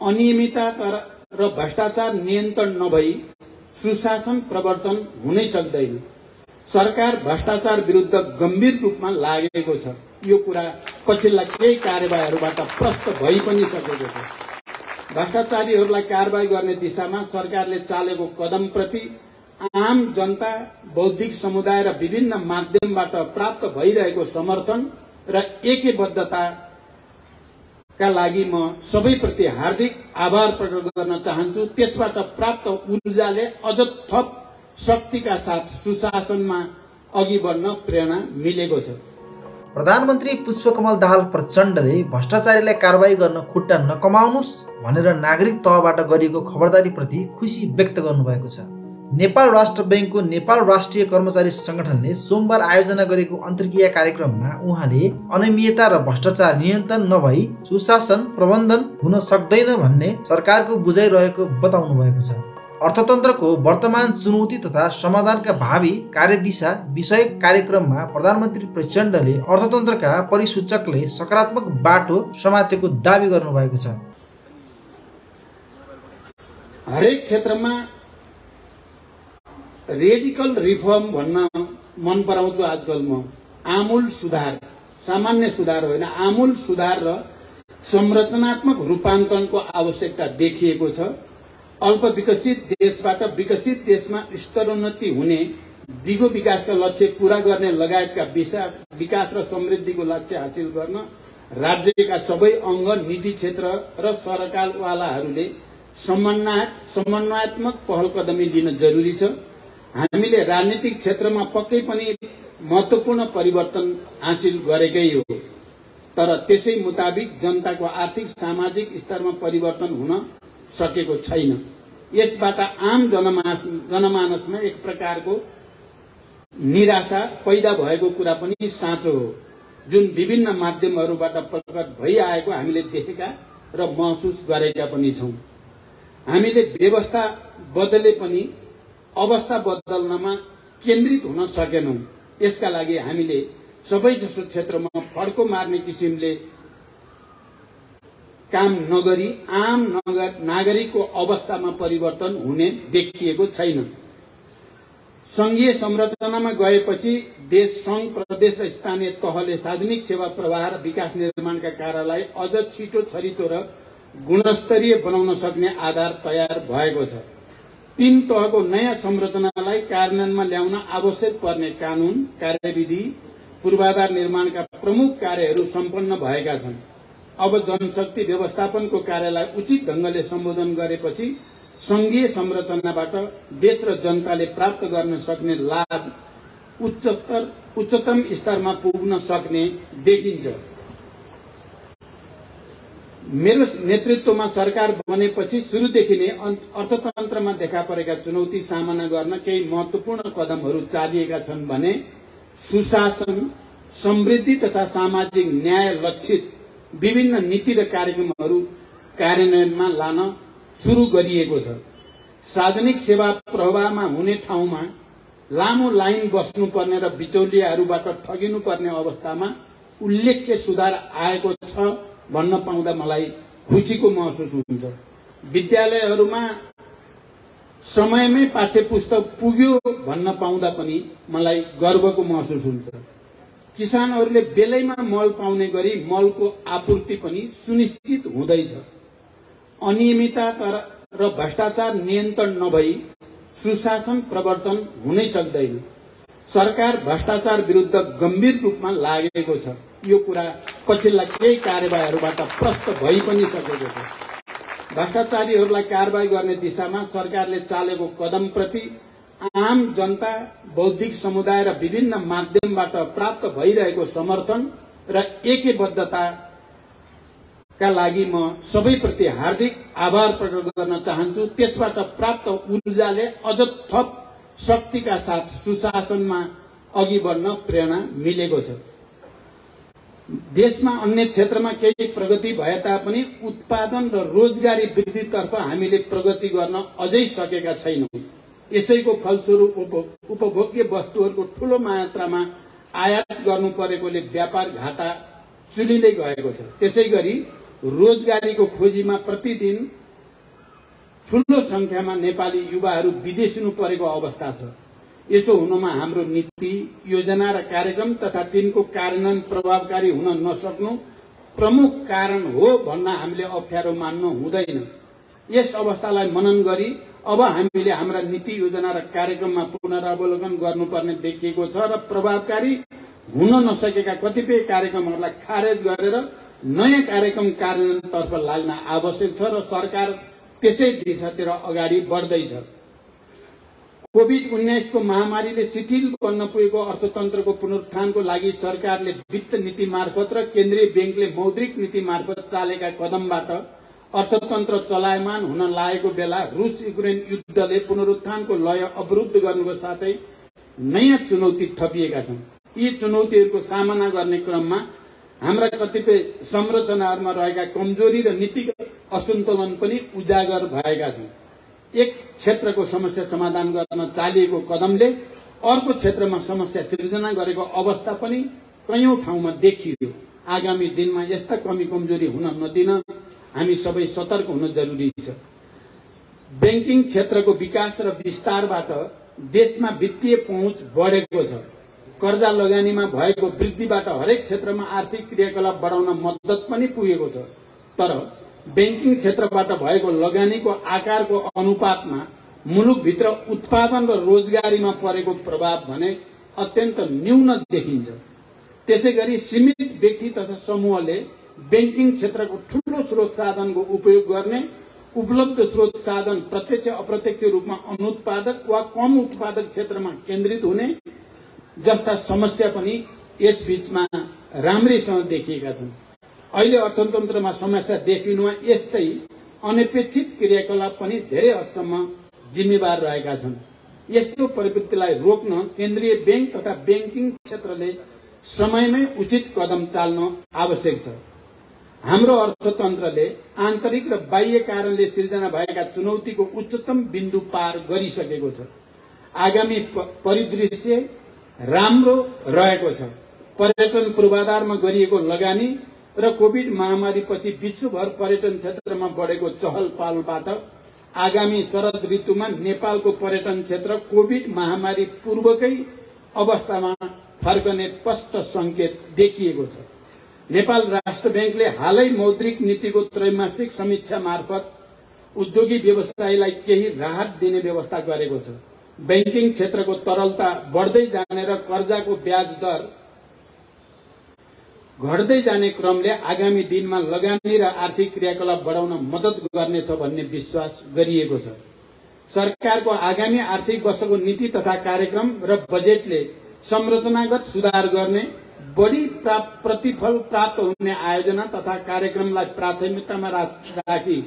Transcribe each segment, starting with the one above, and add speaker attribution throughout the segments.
Speaker 1: अनियमितता र भ्रष्टाचार नियन्त्रण नभई सुशासन प्रवर्तन हुनै सक्दैन। सरकार भ्रष्टाचार विरुद्ध गम्भीर रूपमा लागेको छ। यो कुरा पछिल्ला केही कार्यवाहीहरूबाट प्रष्ट भइ पनि सकेको छ। भ्रष्टाचारीहरूलाई कारबाही गर्ने दिशामा सरकारले चालेको कदमप्रति आम जनता, बौद्धिक समुदाय र विभिन्न माध्यमबाट प्राप्त भइरहेको समर्थन र एकबद्धताका लागि म सबैप्रति हार्दिक आभार प्रकट गर्न चाहन्छु। त्यसबाट प्राप्त ऊर्जाले अझ थप शक्तिका साथ सुशासनमा अघि बढ्न प्रेरणा मिलेको छ।
Speaker 2: प्रधानमन्त्री पुष्पकमल दाहाल प्रचण्डले भ्रष्टाचारीलाई कारबाही गर्न खुट्टा नकमाउनुस् भनेर नागरिक तहबाट गरिएको खबरदारीप्रति खुसी व्यक्त गर्नुभएको छ। नेपाल राष्ट्र बैंकको नेपाल राष्ट्रिय कर्मचारी संगठनले सोमबार आयोजना गरेको अन्तर्क्रिया कार्यक्रममा उहाँले अनियमितता र भ्रष्टाचार नियन्त्रण नभई सुशासन प्रबन्धन हुन सक्दैन भन्ने सरकारको बुझाइ रहेको बताउनु भएको छ। अर्थतन्त्रको वर्तमान चुनौती तथा समाधानका भावी कार्यदिशा विषयक कार्यक्रममा प्रधानमन्त्री प्रचण्डले अर्थतन्त्रका परिसूचकले सकारात्मक बाटो समातेको दावी गर्नुभएको छ।
Speaker 1: हरेक क्षेत्रमा रेडिकल रिफर्म भन्न मन पराउँछु आजकल म। आमूल सुधार, सामान्य सुधार होइन, आमूल सुधार र संरचनात्मक रूपान्तरणको आवश्यकता देखिएको छ। अल्प विकसित देशबाट विकसित देशमा स्तरोन्नति हुने, दिगो विकासका लक्ष्य पूरा गर्ने लगायतका विकास र समृद्धिको लक्ष्य हासिल गर्न राज्यका सबै अङ्ग, निजी क्षेत्र र सरकारवालाहरूले समन्वयात्मक पहल कदमी लिन जरुरी छ। हामीले राजनीतिक क्षेत्रमा पक्कै पनि महत्त्वपूर्ण परिवर्तन हासिल गरेकै हो, तर त्यसै मुताबिक जनताको आर्थिक सामाजिक स्तरमा परिवर्तन हुन सकेको छैन। यसबाट आम जनमानसमा एक प्रकारको निराशा पैदा भएको कुरा पनि साँचो हो, जुन विभिन्न माध्यमहरूबाट प्रकट भइआएको हामीले देखेका र महसुस गरेका पनि छौं। हामीले व्यवस्था बदले पनि अवस्था बदल्नमा केन्द्रित हुन सकेनौं। यसका लागि हामीले सबैजसो क्षेत्रमा फड्को मार्ने किसिमले काम नगरी आम नागरिकको अवस्थामा परिवर्तन हुने देखिएको छैन। संघीय संरचनामा गएपछि देश, संघ, प्रदेश र स्थानीय तहले सार्वजनिक सेवा प्रवाह र विकास निर्माणका कार्यलाई अझ छिटो, छरितो र गुणस्तरीय बनाउन सक्ने आधार तयार भएको छ। 3 तहको नयाँ संरचनालाई कार्यान्वयनमा ल्याउन आवश्यक पर्ने कानून, कार्यविधि, पूर्वाधार निर्माणका प्रमुख कार्यहरू सम्पन्न भएका छन्। अब जनशक्ति व्यवस्थापनको कार्यलाई उचित ढंगले सम्बोधन गरेपछि संघीय संरचनाबाट देश र जनताले प्राप्त गर्न सक्ने लाभ उच्चतम स्तरमा पुग्न सक्ने देखिन्छ। मेरो नेतृत्वमा सरकार बनेपछि सुरुदेखि नै अर्थतन्त्रमा देखा परेका चुनौती सामना गर्न केही महत्त्वपूर्ण कदमहरू चालिएका छन् भने सुशासन, समृद्धि तथा सामाजिक न्याय लक्षित विभिन्न नीति र कार्यक्रमहरू कार्यान्वयनमा लान सुरु गरिएको छ। सार्वजनिक सेवा प्रवाहमा हुने ठाउँमा लामो लाइन बस्नुपर्ने र बिचौलियाहरूबाट ठगिनुपर्ने अवस्थामा उल्लेख्य सुधार आएको छ भन्न पाउँदा मलाई खुसीको महसुस हुन्छ। विद्यालयहरूमा समयमै पाठ्यपुस्तक पुग्यो भन्न पाउँदा पनि मलाई गर्वको महसुस हुन्छ। किसानहरूले बेलैमा मल पाउने गरी मलको आपूर्ति पनि सुनिश्चित हुँदैछ। अनियमितता र भ्रष्टाचार नियन्त्रण नभई सुशासन प्रवर्तन हुनै सक्दैन। सरकार भ्रष्टाचार विरुद्ध गम्भीर रूपमा लागेको छ। यो कुरा पछिल्ला केही कार्यवाहीहरूबाट प्रष्ट भइ पनि सकेको छ। भ्रष्टाचारीहरूलाई कारबाही गर्ने दिशामा सरकारले चालेको कदमप्रति आम जनता, बौद्धिक समुदाय र विभिन्न माध्यमबाट प्राप्त भइरहेको समर्थन र एकबद्धताका लागि म सबैप्रति हार्दिक आभार प्रकट गर्न चाहन्छु। त्यसबाट प्राप्त ऊर्जाले अझ थप शक्तिका साथ सुशासनमा अघि बढ्न प्रेरणा मिलेको छ। देशमा अन्य क्षेत्रमा केही प्रगति भए तापनि उत्पादन र रोजगारी वृद्धितर्फ हामीले प्रगति गर्न अझै सकेका छैनौं। यसैको फलस्वरूप उपभोग्य वस्तुहरूको ठूलो मात्रामा आयात गर्नु परेकोले व्यापार घाटा चुलिँदै गएको छ। त्यसैगरी रोजगारीको खोजीमा प्रतिदिन ठूलो संख्यामा नेपाली युवाहरू विदेशिनु परेको अवस्था छ। यसो हुनुमा हाम्रो नीति, योजना र कार्यक्रम तथा तिनको कार्यान्वयन प्रभावकारी हुन नसक्नु प्रमुख कारण हो भन्न हामीले अप्ठ्यारो मान्नु हुँदैन। यस अवस्थालाई मनन गरी अब हामीले हाम्रा नीति, योजना र कार्यक्रममा पुनरावलोकन गर्नुपर्ने देखिएको छ र प्रभावकारी हुन नसकेका कतिपय कार्यक्रमहरूलाई खारेज गरेर नयाँ कार्यक्रम कार्यान्वयनतर्फ लाग्न आवश्यक छ र सरकार त्यसै दिशातिर अगाडि बढ्दैछ। कोभिड-19 को महामारीले शिथिल बन्न पुगेको अर्थतन्त्रको पुनरुत्थानको लागि सरकारले वित्त नीति मार्फत र केन्द्रीय बैंकले मौद्रिक नीति मार्फत चालेका कदमबाट अर्थतन्त्र चलायमान हुन लागेको बेला रुस युक्रेन युद्धले पुनरुत्थानको लय अवरुद्ध गर्नुको साथै नयाँ चुनौती थपिएका छन्। यी चुनौतीहरूको सामना गर्ने क्रममा हाम्रा कतिपय संरचनाहरूमा रहेका कमजोरी र नीतिगत असन्तुलन पनि उजागर भएका छन्। एक क्षेत्रको समस्या समाधान गर्न चालिएको कदमले अर्को क्षेत्रमा समस्या सिर्जना गरेको अवस्था पनि कयौं ठाउँमा देखियो। आगामी दिनमा यस्ता कमी कमजोरी हुन नदिन हामी सबै सतर्क हुन जरुरी छ। बैंकिङ क्षेत्रको विकास र विस्तारबाट देशमा वित्तीय पहुँच बढेको छ। कर्जा लगानीमा भएको वृद्धिबाट हरेक क्षेत्रमा आर्थिक क्रियाकलाप बढाउन मद्दत पनि पुगेको छ। तर बैंकिङ क्षेत्रबाट भएको लगानीको आकारको अनुपातमा मुलुकभित्र उत्पादन र रोजगारीमा परेको प्रभाव भने अत्यन्त न्यून देखिन्छ। त्यसैगरी सीमित व्यक्ति तथा समूहले बैंकिङ क्षेत्रको ठूलो स्रोत साधनको उपयोग गर्ने, उपलब्ध स्रोत साधन प्रत्यक्ष अप्रत्यक्ष रूपमा अनुत्पादक वा कम उत्पादक क्षेत्रमा केन्द्रित हुने जस्ता समस्या पनि यस बीचमा राम्रैसँग देखिएका छन्। अहिले अर्थतन्त्रमा समस्या देखिनुमा यस्तै अनपेक्षित क्रियाकलाप पनि धेरै हदसम्म जिम्मेवार रहेका छन्। यस्तो प्रवृत्तिलाई रोक्न केन्द्रीय बैंक तथा बैंकिङ क्षेत्रले समयमै उचित कदम चाल्न आवश्यक छ। हाम्रो अर्थतन्त्रले आन्तरिक र बाह्य कारणले सिर्जना भएका चुनौतीको उच्चतम बिन्दु पार गरिसकेको छ। आगामी परिदृश्य राम्रो रहेको छ। पर्यटन पूर्वाधारमा गरिएको लगानी र कोभिड महामारी पछि विश्वभर पर्यटन क्षेत्रमा बढेको चहल पहलबाट आगामी शरद ऋतुमा नेपालको पर्यटन क्षेत्र कोभिड महामारी पूर्वकै अवस्थामा फर्कने स्पष्ट संकेत देखिएको छ। नेपाल राष्ट्र बैंकले हालै मौद्रिक नीतिको त्रैमासिक समीक्षा मार्फत उद्योगी व्यवसायलाई केही राहत दिने व्यवस्था गरेको छ। बैंकिङ क्षेत्रको तरलता बढ्दै जाने र कर्जाको ब्याज दर घट्दै जाने क्रमले आगामी दिनमा लगानी र आर्थिक क्रियाकलाप बढाउन मद्दत गर्नेछ भन्ने विश्वास गरिएको छ। सरकारको आगामी आर्थिक वर्षको नीति तथा कार्यक्रम र बजेटले संरचनागत सुधार गर्ने, बढी प्रतिफल प्राप्त हुने आयोजना तथा कार्यक्रमलाई प्राथमिकतामा राखी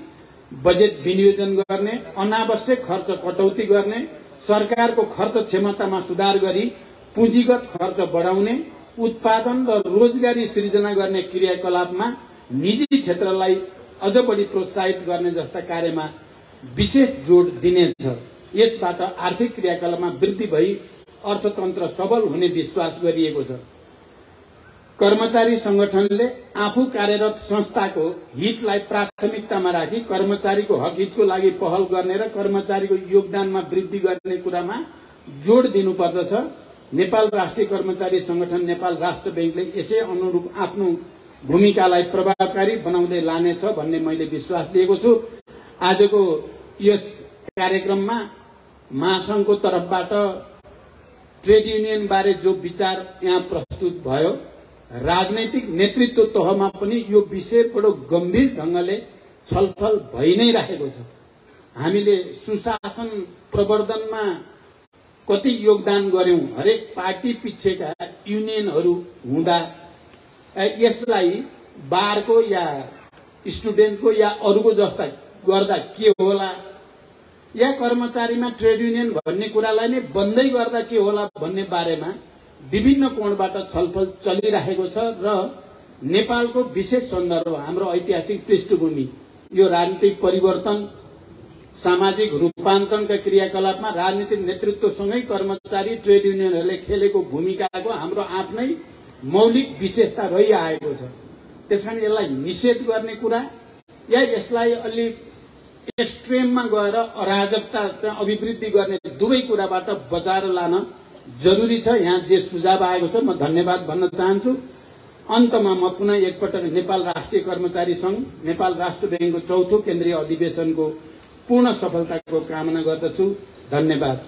Speaker 1: बजेट विनियोजन गर्ने, अनावश्यक खर्च कटौती गर्ने, सरकारको खर्च क्षमतामा सुधार गरी पुँजीगत खर्च बढाउने, उत्पादन र रोजगारी सृजना गर्ने क्रियाकलापमा निजी क्षेत्रलाई अझ बढी प्रोत्साहित गर्ने जस्ता कार्यमा विशेष जोड दिनेछ। यसबाट आर्थिक क्रियाकलापमा वृद्धि भई अर्थतन्त्र सबल हुने विश्वास गरिएको छ। कर्मचारी संगठनले आफू कार्यरत संस्थाको हितलाई प्राथमिकतामा राखी कर्मचारीको हक हितको लागि पहल गर्ने र कर्मचारीको योगदानमा वृद्धि गर्ने कुरामा जोड दिनुपर्दछ। नेपाल राष्ट्रिय कर्मचारी संगठन नेपाल राष्ट्र बैंकले यसै अनुरूप आफ्नो भूमिकालाई प्रभावकारी बनाउँदै लानेछ भन्ने मैले विश्वास लिएको छु। आजको यस कार्यक्रममा महासंघको तर्फबाट ट्रेड युनियन बारे जो विचार यहाँ प्रस्तुत भयो, राजनैतिक नेतृत्व तहमा पनि यो विषय बडो गम्भीर ढंगले छलफल भइ नै रहेको छ। हामीले सुशासन प्रवर्धनमा कति योगदान गर्यौं, हरेक पार्टी पिछेका युनियनहरू हुँदा यसलाई बारको या स्टुडेन्टको या अरूको जस्ता गर्दा के होला, या कर्मचारीमा ट्रेड युनियन भन्ने कुरालाई नै बन्दै गर्दा के होला भन्ने बारेमा विभिन्न कोणबाट छलफल चलिरहेको छ र नेपालको विशेष सन्दर्भ, हाम्रो ऐतिहासिक पृष्ठभूमि, यो राजनीतिक परिवर्तन सामाजिक रूपान्तरणका क्रियाकलापमा राजनीतिक नेतृत्वसँगै कर्मचारी ट्रेड युनियनहरूले खेलेको भूमिकाको हाम्रो आफ्नै मौलिक विशेषता रहिआएको छ। त्यसकारण यसलाई निषेध गर्ने कुरा या यसलाई अलि एक्सट्रिममा गएर अराजकता अभिवृद्धि गर्ने दुवै कुराबाट बचाएर लान जरुरी छ। यहाँ जे सुझाव आएको छ म धन्यवाद भन्न चाहन्छु। अन्तमा म पुनः एकपटक नेपाल राष्ट्रिय कर्मचारी संघ, नेपाल राष्ट्र बैंकको 4थो केन्द्रीय अधिवेशनको पूर्ण सफलताको कामना गर्दछु। धन्यवाद।